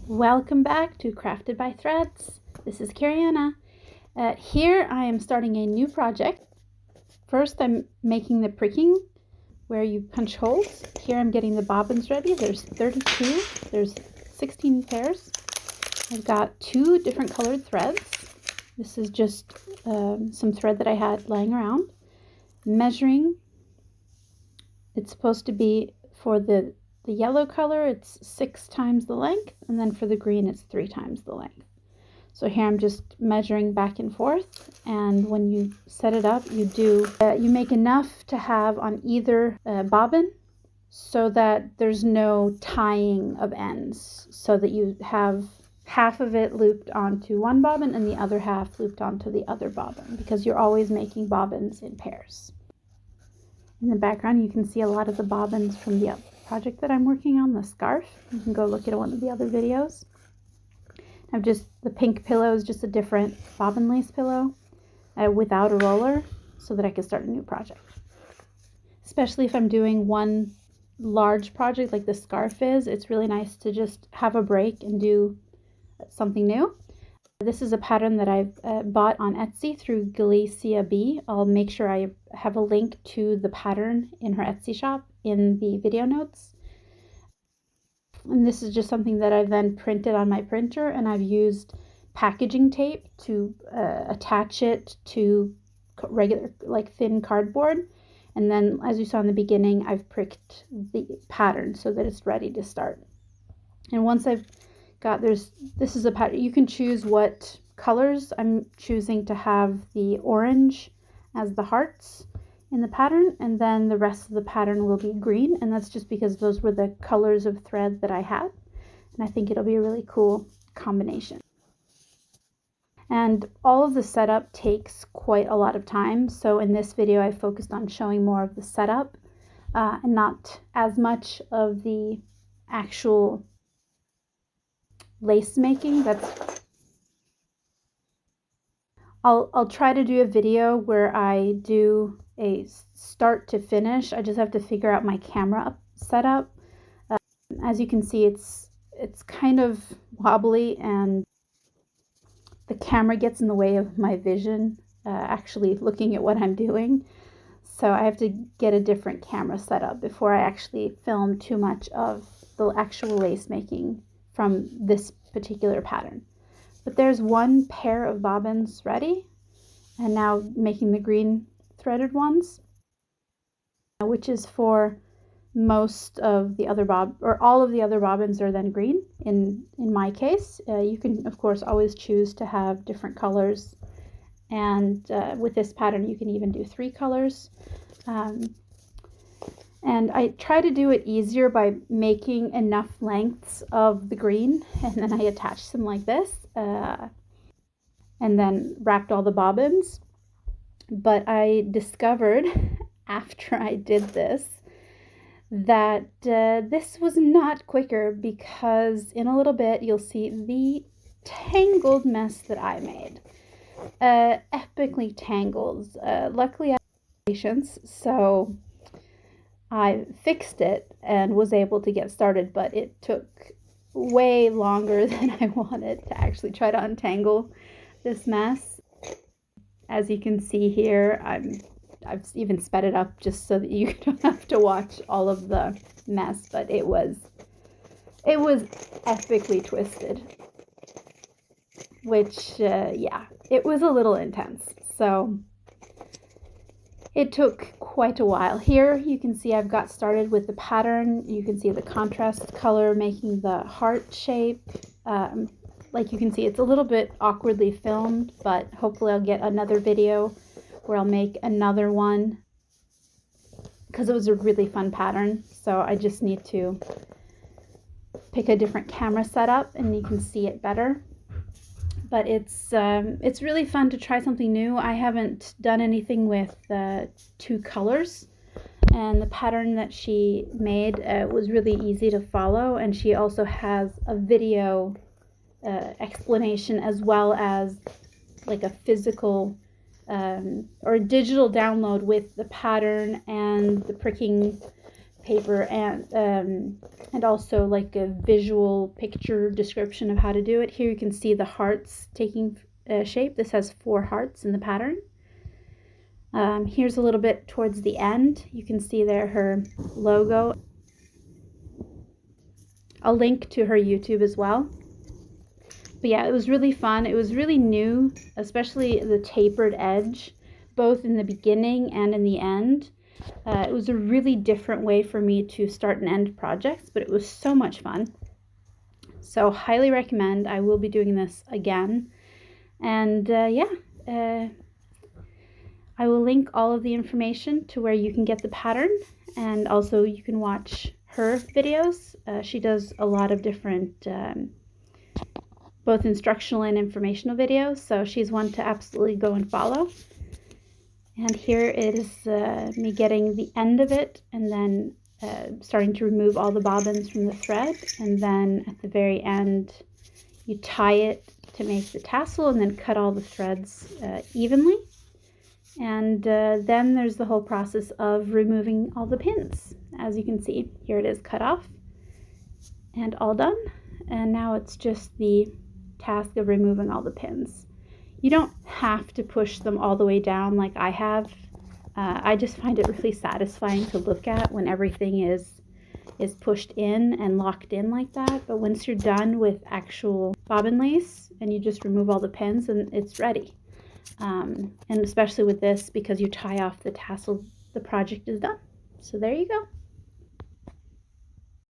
Welcome back to Crafted by Threads. This is Kariana. Here I am starting a new project. First I'm making the pricking where you punch holes. Here I'm getting the bobbins ready. There's 32. There's 16 pairs. I've got 2 different colored threads. This is just some thread that I had lying around. Measuring. It's supposed to be for the yellow color, it's 6 times the length, and then for the green, it's 3 times the length. So here I'm just measuring back and forth, and when you set it up, you make enough to have on either bobbin so that there's no tying of ends, so that you have half of it looped onto one bobbin and the other half looped onto the other bobbin, because you're always making bobbins in pairs. In the background, you can see a lot of the bobbins from the project that I'm working on, the scarf. You can go look at one of the other videos. The pink pillow is just a different bobbin lace pillow without a roller, so that I can start a new project. Especially if I'm doing one large project like the scarf is, it's really nice to just have a break and do something new. This is a pattern that I've bought on Etsy through Galicia Bee. I'll make sure I have a link to the pattern in her Etsy shop in the video notes. And this is just something that I've then printed on my printer, and I've used packaging tape to attach it to regular, like, thin cardboard. And then, as you saw in the beginning, I've pricked the pattern so that it's ready to start. And once I've got, this is a pattern. You can choose what colors. I'm choosing to have the orange as the hearts in the pattern, and then the rest of the pattern will be green, and that's just because those were the colors of thread that I had, and I think it'll be a really cool combination. And all of the setup takes quite a lot of time, so in this video I focused on showing more of the setup and not as much of the actual lace making. I'll try to do a video where I do a start to finish. I just have to figure out my camera setup. As you can see, it's kind of wobbly, and the camera gets in the way of my vision, actually looking at what I'm doing. So I have to get a different camera setup before I actually film too much of the actual lace making from this particular pattern. But there's one pair of bobbins ready, and now making the green threaded ones, which is for most of the other all of the other bobbins are then green in my case. You can of course always choose to have different colors, and with this pattern you can even do 3 colors. And I try to do it easier by making enough lengths of the green, and then I attached them like this, and then wrapped all the bobbins. But I discovered after I did this that this was not quicker, because in a little bit you'll see the tangled mess that I made. Epically tangled. Luckily I have patience, so I fixed it and was able to get started, but it took way longer than I wanted to actually try to untangle this mess. As you can see here, I've even sped it up just so that you don't have to watch all of the mess, but it was epically twisted, which yeah, it was a little intense. So it took quite a while. Here you can see I've got started with the pattern. You can see the contrast color making the heart shape. Like you can see, it's a little bit awkwardly filmed, but hopefully I'll get another video where I'll make another one, because it was a really fun pattern. So I just need to pick a different camera setup and you can see it better. But it's really fun to try something new. I haven't done anything with 2 colors, and the pattern that she made was really easy to follow, and she also has a video explanation, as well as like a physical or a digital download with the pattern and the pricking paper and also like a visual picture description of how to do it. Here you can see the hearts taking shape. This has 4 hearts in the pattern. Here's a little bit towards the end. You can see there her logo. I'll link to her YouTube as well. But yeah, it was really fun. It was really new, especially the tapered edge, both in the beginning and in the end. It was a really different way for me to start and end projects, but it was so much fun. So highly recommend. I will be doing this again. And I will link all of the information to where you can get the pattern, and also you can watch her videos. She does a lot of different both instructional and informational videos, so she's one to absolutely go and follow. And here is me getting the end of it, and then starting to remove all the bobbins from the thread, and then at the very end you tie it to make the tassel, and then cut all the threads evenly. And then there's the whole process of removing all the pins. As you can see, here it is cut off and all done. And now it's just the task of removing all the pins. You don't have to push them all the way down like I have. I just find it really satisfying to look at when everything is pushed in and locked in like that. But once you're done with actual bobbin lace and you just remove all the pins, and it's ready. And especially with this, because you tie off the tassel, the project is done. So there you go.